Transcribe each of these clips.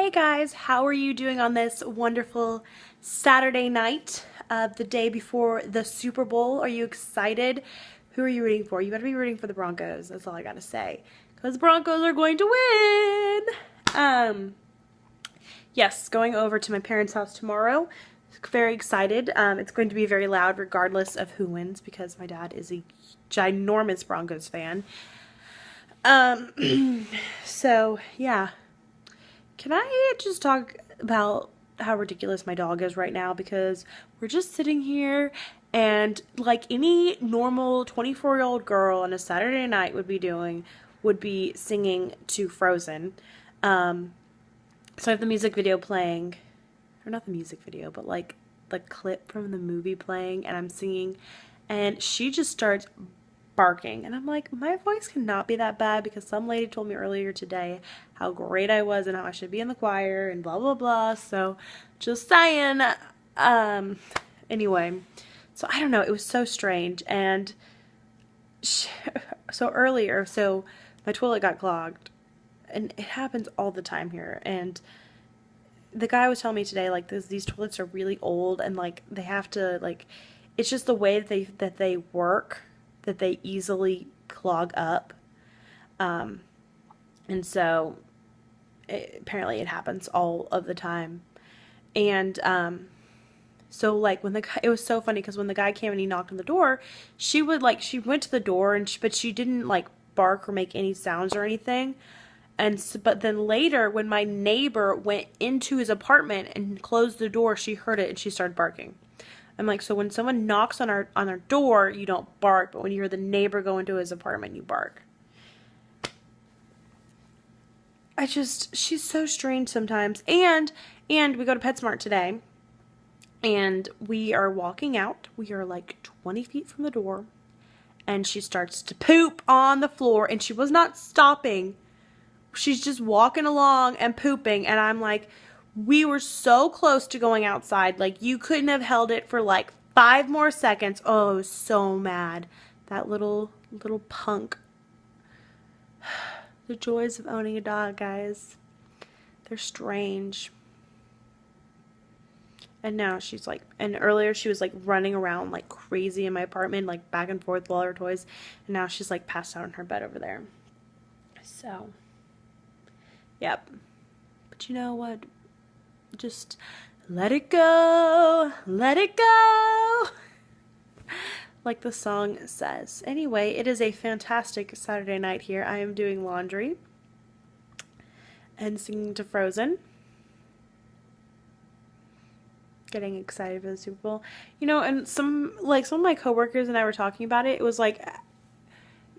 Hey guys, how are you doing on this wonderful Saturday night, the day before the Super Bowl? Are you excited? Who are you rooting for? You better be rooting for the Broncos. That's all I gotta say. Because the Broncos are going to win! Yes, going over to my parents' house tomorrow. Very excited. It's going to be very loud regardless of who wins because my dad is a ginormous Broncos fan. So, yeah. Can I just talk about how ridiculous my dog is right now? Because we're just sitting here and like any normal 24-year-old girl on a Saturday night would be doing, would be singing to Frozen. So I have the music video playing, or not the music video, but like the clip from the movie playing, and I'm singing, and she just starts barking, and I'm like, my voice cannot be that bad because some lady told me earlier today how great I was and how I should be in the choir and blah blah blah. So just saying. Anyway, so I don't know, it was so strange. And so earlier, so my toilet got clogged, and it happens all the time here. And the guy was telling me today, like, these toilets are really old, and like they have to, like, it's just the way that they work, that they easily clog up. And so apparently it happens all of the time. And so like when the guy, it was so funny because when the guy came and he knocked on the door, she went to the door, and but she didn't like bark or make any sounds or anything. And so, but then later when my neighbor went into his apartment and closed the door, she heard it and she started barking. I'm like, so when someone knocks on our door, you don't bark, but when you hear the neighbor go into his apartment, you bark. She's so strange sometimes. And we go to PetSmart today, and we are walking out. We are like 20 feet from the door, and she starts to poop on the floor, and she was not stopping. She's just walking along and pooping, and I'm like, we were so close to going outside. Like, you couldn't have held it for like 5 more seconds. Oh, I was so mad. That little punk. The joys of owning a dog, guys. They're strange. And now she's like, and earlier she was like running around like crazy in my apartment, like back and forth with all her toys. And now she's like passed out in her bed over there. So, yep. But you know what? Just let it go. Let it go. Like the song says. Anyway, it is a fantastic Saturday night here. I am doing laundry and singing to Frozen. Getting excited for the Super Bowl. You know, and some of my coworkers and I were talking about it. It was like,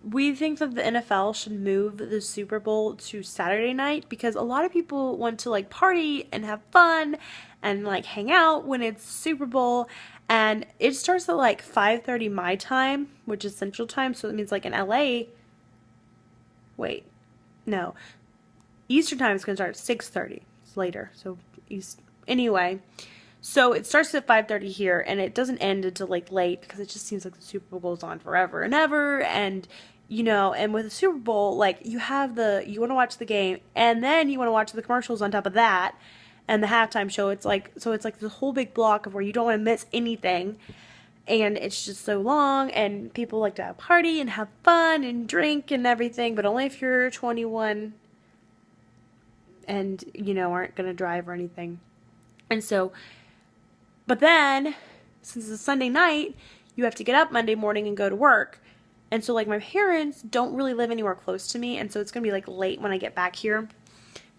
we think that the NFL should move the Super Bowl to Saturday night because a lot of people want to like party and have fun and like hang out when it's Super Bowl, and it starts at like 5:30 my time, which is Central Time, so it means like in LA, wait, no, Eastern Time is going to start at 6:30. It's later, so anyway. So it starts at 5:30 here, and it doesn't end until like late because it just seems like the Super Bowl goes on forever and ever. And you know, and with the Super Bowl, like you want to watch the game, and then you want to watch the commercials on top of that, and the halftime show. It's like this whole big block of where you don't want to miss anything, and it's just so long. And people like to have a party and have fun and drink and everything, but only if you're 21 and you know aren't gonna drive or anything. And so. But then, since it's a Sunday night, you have to get up Monday morning and go to work. And so, like, my parents don't really live anywhere close to me, and so it's going to be, like, late when I get back here,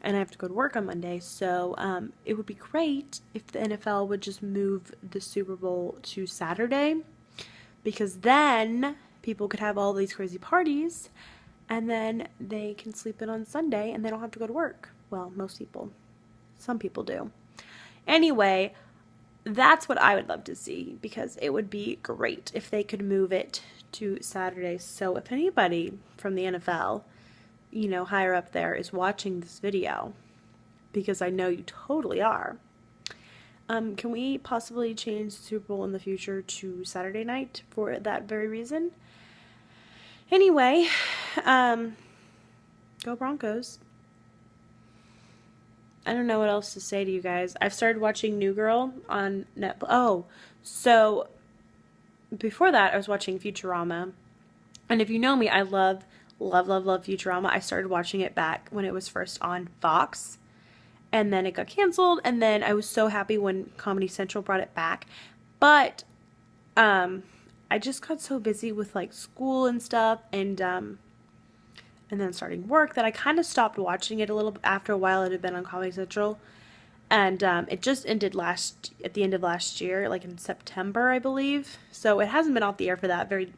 and I have to go to work on Monday. So, it would be great if the NFL would just move the Super Bowl to Saturday, because then people could have all these crazy parties, and then they can sleep in on Sunday, and they don't have to go to work. Well, most people. Some people do. Anyway, that's what I would love to see, because it would be great if they could move it to Saturday. So if anybody from the NFL, you know, higher up there is watching this video, because I know you totally are, can we possibly change the Super Bowl in the future to Saturday night for that very reason? Anyway, go Broncos. I don't know what else to say to you guys. I've started watching New Girl on Netflix. Oh, so before that, I was watching Futurama. And if you know me, I love, love, love, love Futurama. I started watching it back when it was first on Fox. And then it got canceled. And then I was so happy when Comedy Central brought it back. But I just got so busy with like school and stuff and then starting work that I kind of stopped watching it a little bit. After a while. It had been on Comedy Central. And it just ended at the end of last year, like in September, I believe. So it hasn't been off the air for that very,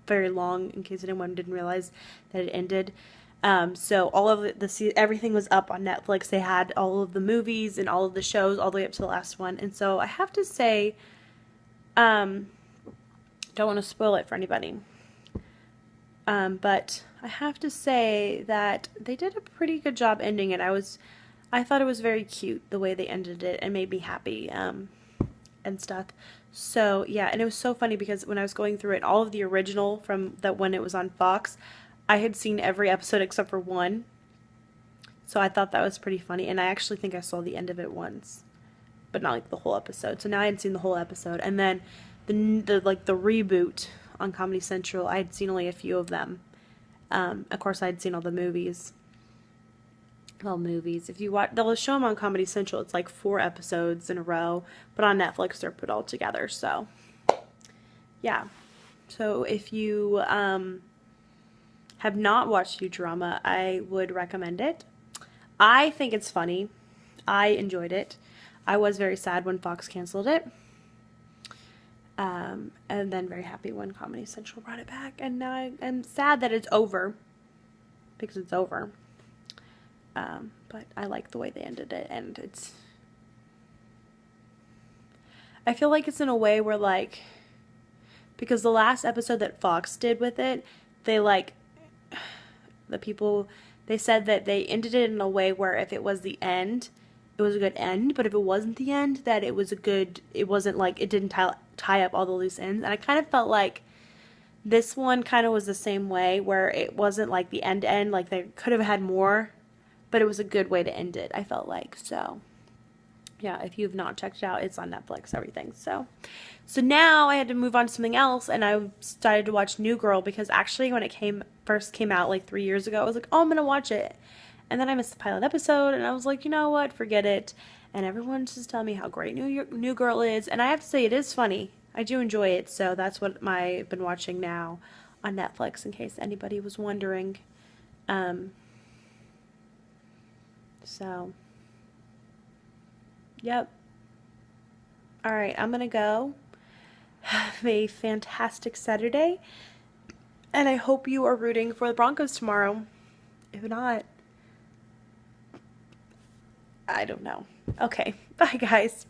very long, in case anyone didn't realize that it ended. So all of everything was up on Netflix. They had all of the movies and all of the shows all the way up to the last one. And so I have to say, don't want to spoil it for anybody. But I have to say that they did a pretty good job ending it. I thought it was very cute the way they ended it and made me happy, and stuff. So yeah, and it was so funny because when I was going through it, all of the original from that when it was on Fox, I had seen every episode except for one. So I thought that was pretty funny, and I actually think I saw the end of it once, but not like the whole episode. So now I had seen the whole episode, and then the reboot on Comedy Central, I had seen only a few of them. Of course, I had seen all the movies. Well, movies. If you watch, they'll show them on Comedy Central. It's like 4 episodes in a row, but on Netflix they're put all together. So, yeah. So if you have not watched Futurama, I would recommend it. I think it's funny. I enjoyed it. I was very sad when Fox canceled it. And then very happy when Comedy Central brought it back. And now I'm sad that it's over. Because it's over. But I like the way they ended it, and I feel like it's in a way where, like, because the last episode that Fox did with it, they, like, they said that they ended it in a way where if it was the end, it was a good end, but if it wasn't the end, that it wasn't, like, it didn't tie up all the loose ends, and I kind of felt like this one kind of was the same way, where it wasn't, like, the end, like, they could have had more, but it was a good way to end it, I felt like. So, yeah, if you've not checked it out, it's on Netflix, everything. So now I had to move on to something else, and I started to watch New Girl, because actually when it first came out like 3 years ago, I was like, oh, I'm going to watch it. And then I missed the pilot episode, and I was like, you know what, forget it. And everyone's just telling me how great New Girl is, and I have to say, it is funny. I do enjoy it, so that's what I've been watching now on Netflix, in case anybody was wondering. So, yep. Alright, I'm gonna go. Have a fantastic Saturday. And I hope you are rooting for the Broncos tomorrow. If not, I don't know. Okay, bye guys.